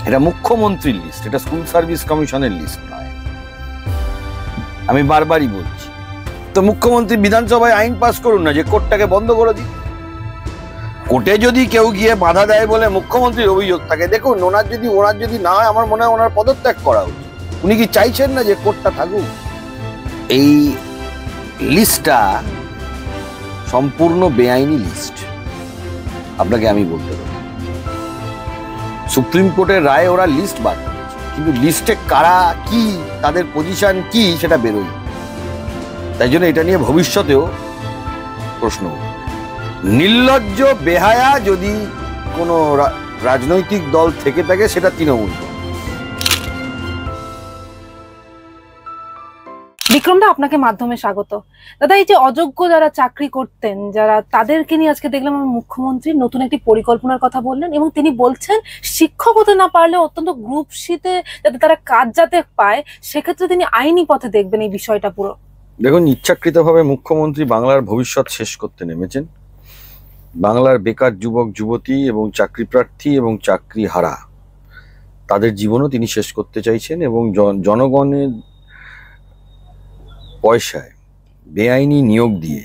এটা মুখ্যমন্ত্রীর লিস্ট, এটা স্কুল সার্ভিস কমিশনের লিস্ট নয়। আমি বারবারই বলছি, তো মুখ্যমন্ত্রী বিধানসভায় আইন পাস করুন না যে কোর্টটাকে বন্ধ করে দিন। কোর্টে যদি কেউ গিয়ে বাধা দেয় বলে মুখ্যমন্ত্রীর অভিযোগ থাকে, দেখুন ওনার যদি না হয়, আমার মনে হয় ওনার পদত্যাগ করা উচিত। উনি কি চাইছেন না যে কোর্টটা থাকুক? এই লিস্টটা সম্পূর্ণ বেআইনি লিস্ট, আপনাকে আমি বলতে পারি। সুপ্রিম কোর্টের রায়ে ওরা লিস্ট বার করেছে, কিন্তু লিস্টে কারা কি, তাদের পজিশন কি, সেটা বেরোয়। তাই জন্য এটা নিয়ে ভবিষ্যতেও প্রশ্ন। নির্লজ্জ বেহায়া যদি কোনো রাজনৈতিক দল থেকে থাকে, সেটা তৃণমূল। বিক্রমদা, আপনাকে মাধ্যমে স্বাগত। দাদা, এই যে অযোগ্য যারা চাকরি করতেন, যারা, তাদেরকে নিয়ে আজকে দেখলাম মুখ্যমন্ত্রী নতুন একটি পরিকল্পনার কথা বললেন, এবং তিনি বলছেন শিক্ষক হতে না পারলে অত্যন্ত গ্রুপ সিতে যাতে তারা কাজ যাতে পায়, সেক্ষেত্রে তিনি আইনি পথে দেখবেন এই বিষয়টা পুরো। দেখুন, ইচ্ছাকৃতভাবে মুখ্যমন্ত্রী বাংলার ভবিষ্যৎ শেষ করতে নেমেছেন। বাংলার বেকার যুবক যুবতী এবং চাকরি প্রার্থী এবং চাকরি হারা তাদের জীবনও তিনি শেষ করতে চাইছেন, এবং জনগণের পয়সায় বেআইনি নিয়োগ দিয়ে,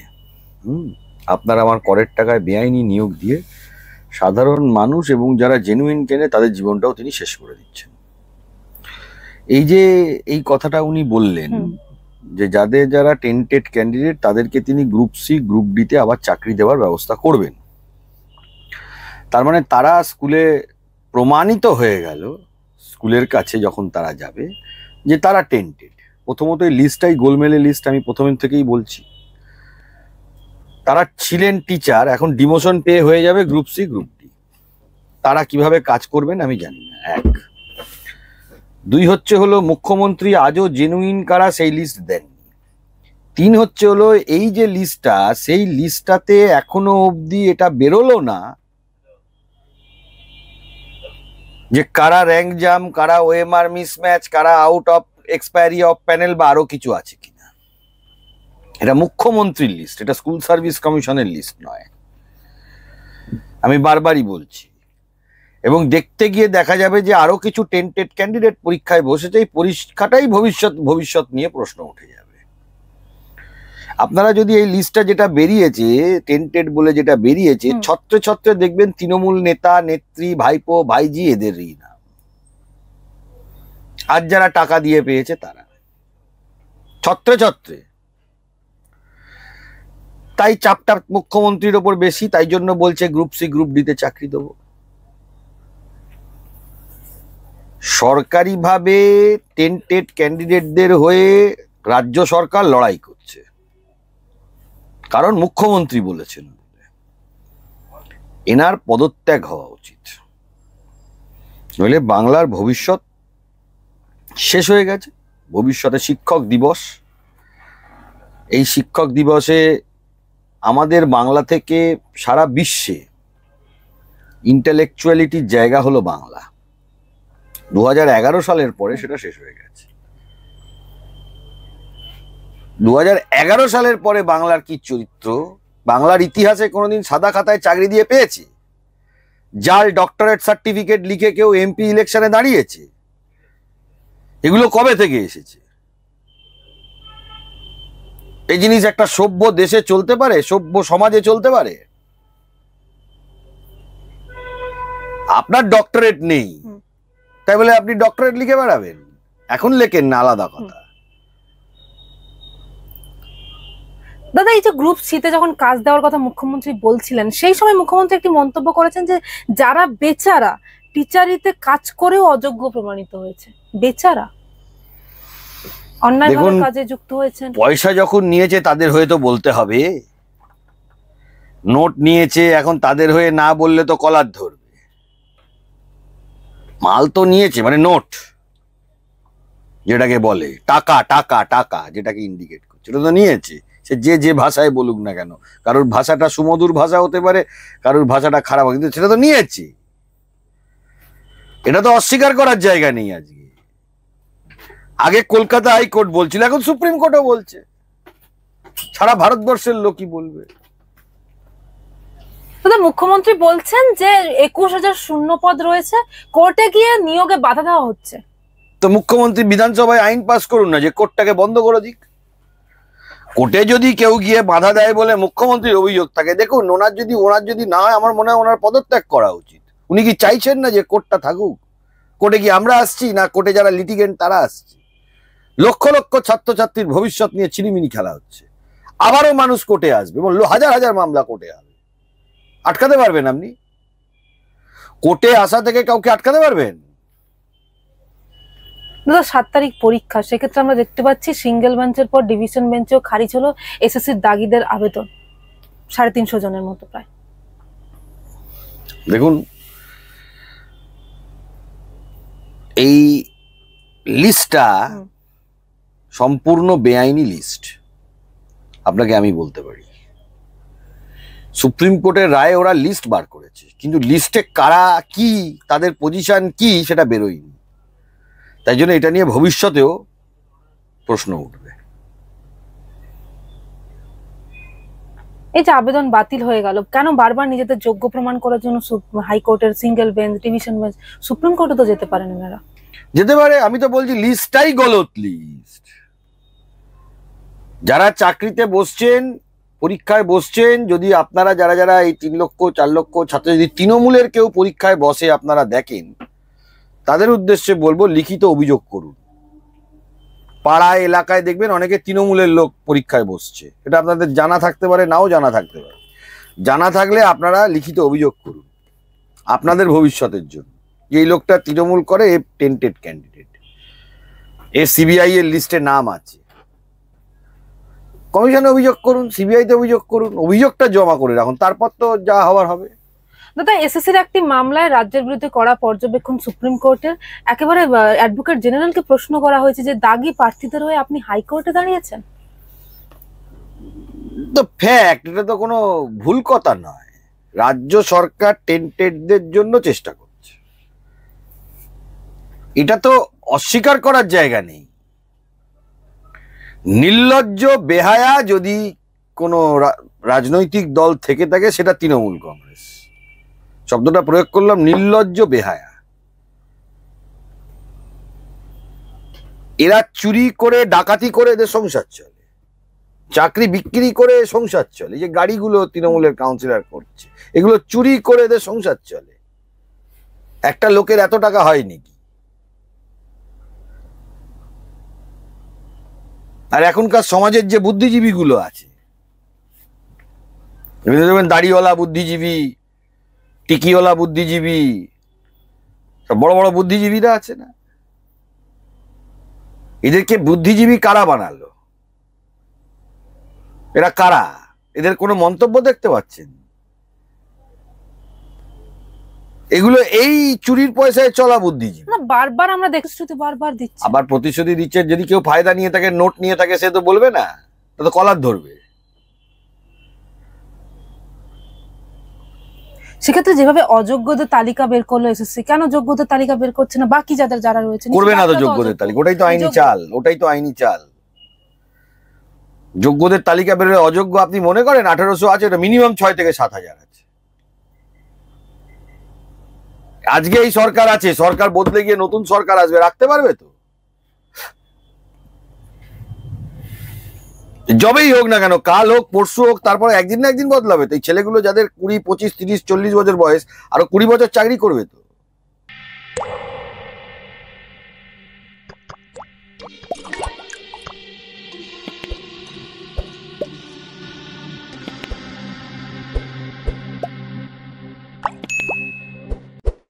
আপনার আমার করের টাকায় বেআইনি নিয়োগ দিয়ে সাধারণ মানুষ এবং যারা জেনুইন কেনে তাদের জীবনটাও তিনি শেষ করে দিচ্ছেন। এই যে এই কথাটা উনি বললেন যে যারা টেন্টেড ক্যান্ডিডেট তাদেরকে তিনি গ্রুপ সি গ্রুপ ডিতে আবার চাকরি দেওয়ার ব্যবস্থা করবেন। তার মানে তারা স্কুলে প্রমাণিত হয়ে গেল, স্কুলের কাছে যখন তারা যাবে, যে তারা টেন্টেড। প্রথমত এই লিস্টটাই গোলমেলে লিস্ট, আমি প্রথমের থেকেই বলছি। তারা ছিলেন টিচার, এখন ডিমোশন পেয়ে হয়ে যাবে গ্রুপ সি গ্রুপ ডি। তারা কিভাবে কাজ করবেন আমি জানি না। এক, দুই হচ্ছে হলো মুখ্যমন্ত্রী আজও জেনুইন কারা সেই লিস্ট দেন। তিন হচ্ছে হলো এই যে লিস্টটা, সেই লিস্টটাতে এখনো অবধি এটা বেরোলো না যে কারা র্যাঙ্ক জাম, কারা ওএমআর মিসম্যাচ, কারা out of expiry of panel বা আরো কিছু আছে কিনা। এটা মুখ্যমন্ত্রীর লিস্ট, এটা স্কুল সার্ভিস কমিশনের লিস্ট নয়। আমি বারবারই বলছি, এবং দেখতে গিয়ে দেখা যাবে যে আরো কিছু টেন্টেড ক্যান্ডিডেট পরীক্ষায় বসেছে। এই পরীক্ষাটাই ভবিষ্যৎ নিয়ে প্রশ্ন উঠে যাবে। আপনারা যদি এই লিস্টটা যেটা বেরিয়েছে, টেন্টেড বলে যেটা বেরিয়েছে, ছত্রে ছত্রে দেখবেন তৃণমূল নেতা নেত্রী, ভাইপো ভাইজি, এদেরই না। আর যারা টাকা দিয়ে পেয়েছে তারা ছত্রে ছত্রে। তাই চাপটা মুখ্যমন্ত্রীর ওপর বেশি, তাই জন্য বলছে গ্রুপ সি গ্রুপ ডিতে চাকরি দেবো। সরকারিভাবে টেন্টেড ক্যান্ডিডেটদের হয়ে রাজ্য সরকার লড়াই করছে, কারণ মুখ্যমন্ত্রী বলেছেন। এনার পদত্যাগ হওয়া উচিত, নইলে বাংলার ভবিষ্যৎ শেষ হয়ে গেছে। ভবিষ্যতে শিক্ষক দিবস, এই শিক্ষক দিবসে আমাদের বাংলা থেকে সারা বিশ্বে ইন্টেলেকচুয়ালিটির জায়গা হলো বাংলা। 2011 সালের পরে সেটা শেষ হয়ে গেছে। 2011 সালের পরে বাংলার কি চরিত্র, বাংলার ইতিহাসে কোনোদিন সাদা খাতায় চাকরি দিয়ে পেয়েছে? জাল ডক্টরেট সার্টিফিকেট লিখে কেউ এমপি ইলেকশনে দাঁড়িয়েছে? এগুলো কবে থেকে এসেছে? এই জিনিস একটা সভ্য দেশে চলতে পারে, সভ্য সমাজে চলতে পারে? আপনার ডক্টরেট নেই তাই বলে আপনি ডক্টরেট লিখে বেড়াবেন? এখন লেখেন না, আলাদা কথা। দাদা, এই যে গ্রুপ সিতে যখন কাজ দেওয়ার কথা মুখ্যমন্ত্রী বলছিলেন, সেই সময় মুখ্যমন্ত্রী একটি মন্তব্য করেছেন যে যারা বেচারা টিচারিতে কাজ করেও অযোগ্য প্রমাণিত হয়েছে। বেচারা অন্যায়ভাবে কাজে যুক্ত হয়েছেন। পয়সা যখন নিয়েছে তাদের হয়ে তো বলতে হবে। নোট নিয়েছে, এখন তাদের হয়ে না বললে তো কলার ধরবে। মাল তো নিয়েছে, মানে নোট যেটাকে বলে, টাকা টাকা টাকা যেটাকে ইন্ডিকেট করছে, এটা তো নিয়েছে। সে যে ভাষায় বলুক না কেন, কারোর ভাষাটা সুমধুর ভাষা হতে পারে, কারোর ভাষাটা খারাপ, কিন্তু সেটা তো নিয়েছে। এটা তো অস্বীকার করার জায়গা নেই। আগে কলকাতা হাইকোর্ট বলছিল, এখন সুপ্রিম কোর্টও বলছে। সারা ভারতবর্ষের লোকই বলবে। দাদা মুখ্যমন্ত্রী বলছেন যে 21,000 শূন্য পদ রয়েছে, কোর্টে গিয়ে নিয়োগে বাধা দেওয়া হচ্ছে। তো মুখ্যমন্ত্রী বিধানসভায় আইন পাস করুন না যে কোর্টটাকে বন্ধ করে দিক। কোর্টে যদি কেউ গিয়ে বাধা দেয় বলে মুখ্যমন্ত্রীর অভিযোগ থাকে, দেখুন ওনার যদি না হয়, আমার মনে হয় ওনার পদত্যাগ করা উচিত। উনি কি চাইছেন না যে কোর্টটা থাকুক? কোর্টে কি আমরা আসছি না কোর্টে যারা লিটিগেন্ট তারা আসছে? লক্ষ লক্ষ ছাত্রছাত্রীর ভবিষ্যৎ নিয়ে ছিনিমিনি খেলা হচ্ছে। আবারও মানুষ কোর্টে আসবে এবং হাজার হাজার মামলা কোর্টে আসবে। আটকাতে পারবেন আপনি? কোর্টে আসা থেকে কাউকে আটকাতে পারবেন? দাদা 7 তারিখ পরীক্ষা, সেক্ষেত্রে আমরা দেখতে পাচ্ছি সিঙ্গেল বেঞ্চের পর ডিভিশন বেঞ্চেও খারিজ হলো এসএসসির দাগিদের আবেদন, 350 জনের মতো প্রায়। দেখুন, এই লিস্টটা সম্পূর্ণ বেআইনি লিস্ট, আপনাকে আমি বলতে পারি। সুপ্রিম কোর্টের রায়ে ওরা লিস্ট বার করেছে, কিন্তু লিস্টে কারা কি, তাদের পজিশন কি, সেটা বেরোয়নি। তাই জন্য এটা নিয়ে ভবিষ্যতেও প্রশ্ন উঠবে। এই যে আবেদন বাতিল হয়ে গেল, কেন বারবার নিজেদের যোগ্য প্রমাণ করার জন্য হাইকোর্টের single bench, division bench, supreme কোর্টে তো যেতে পারেন এনারা? যেতে পারে, আমি তো বলছি লিস্টটাই গলত লিস্ট। যারা চাকরিতে বসছেন, পরীক্ষায় বসছেন, যদি আপনারা যারা যারা এই 3 লক্ষ 4 লক্ষ ছাত্র যদি তৃণমূলের কেউ পরীক্ষায় বসে আপনারা দেখেন, তাদের উদ্দেশ্যে বলবো লিখিত অভিযোগ করুন। পাড়ায় এলাকায় দেখবেন অনেকে তৃণমূলের লোক পরীক্ষায় বসছে, এটা আপনাদের জানা থাকতে পারে, নাও জানা থাকতে পারে। জানা থাকলে আপনারা লিখিত অভিযোগ করুন আপনাদের ভবিষ্যতের জন্য, যে এই লোকটা তৃণমূল করে, এ টেন্টেড ক্যান্ডিডেট, এ সিবিআই এর লিস্টে নাম আছে। কমিশনে অভিযোগ করুন, সিবিআই তে অভিযোগ করুন, অভিযোগটা জমা করে রাখুন, তারপর তো যা হওয়ার হবে। দাদা এসএসসির একটি মামলায় রাজ্যের বিরুদ্ধে করা পর্যবেক্ষণ সুপ্রিম কোর্টের, একেবারে অ্যাডভোকেট জেনারেলকে প্রশ্ন করা হয়েছে যে দাগি প্রার্থীদের হয়ে আপনি হাইকোর্টে দাঁড়িয়েছেন। তো ফ্যাক্ট, এটা তো কোনো ভুল কথা নয়। রাজ্য সরকার টেন্টেডদের জন্য চেষ্টা করছে, এটা তো অস্বীকার করার জায়গা নেই। নির্লজ্জ বেহায়া যদি কোনো রাজনৈতিক দল থেকে থাকে, সেটা তৃণমূল কংগ্রেস। শব্দটা প্রয়োগ করলাম, নির্লজ্জ বেহায়া। এরা চুরি করে, ডাকাতি করে এদের সংসার চলে, চাকরি বিক্রি করে সংসার চলে। যে গাড়িগুলো তৃণমূলের কাউন্সিলর করছে, এগুলো চুরি করে এদের সংসার চলে। একটা লোকের এত টাকা হয় নাকি? আর এখনকার সমাজের যে বুদ্ধিজীবী গুলো আছে, দাড়িওয়ালা বুদ্ধিজীবী, টিকিওয়ালা বুদ্ধিজীবী, বড় বড় বুদ্ধিজীবীরা আছে না, এদেরকে বুদ্ধিজীবী কারা বানালো? এরা কারা? এদের কোনো মন্তব্য দেখতে পাচ্ছেন? এগুলো এই চুরির পয়সায় চলা বুদ্ধিজীবী। না, বারবার আমরা দেখছি, বারবার দিচ্ছে। আবার প্রতিশ্রুতি দিচ্ছে, যদি কেউ ফায়দা নিয়ে থাকে, নোট নিয়ে থাকে, সে তো বলবে না, তা তো কলার ধরবে। সেক্ষেত্রে যেভাবে অযোগ্যদের তালিকা বের করলো এসএসসি, কেন যোগ্যদের তালিকা বের করছে না? বাকি যারা রয়েছে করবে না তো যোগ্যদের তালিকা, ওটাই তো আইনি চাল, ওটাই তো আইনি চাল। যোগ্যদের তালিকা বেরোলে অযোগ্য আপনি মনে করেন 1800 আছে, ওটা মিনিমাম 6 থেকে 7,000 আছে। আজকে এই সরকার আছে, সরকার বদলে গিয়ে নতুন সরকার আসবে, রাখতে পারবে তো? যবেই হোক না কেন, কাল হোক পরশু হোক, তারপরে একদিন না একদিন বদলাবে তো। এই ছেলেগুলো যাদের 20, 25, 30, 40 বছর বয়স, আরো 20 বছর চাকরি করবে তো।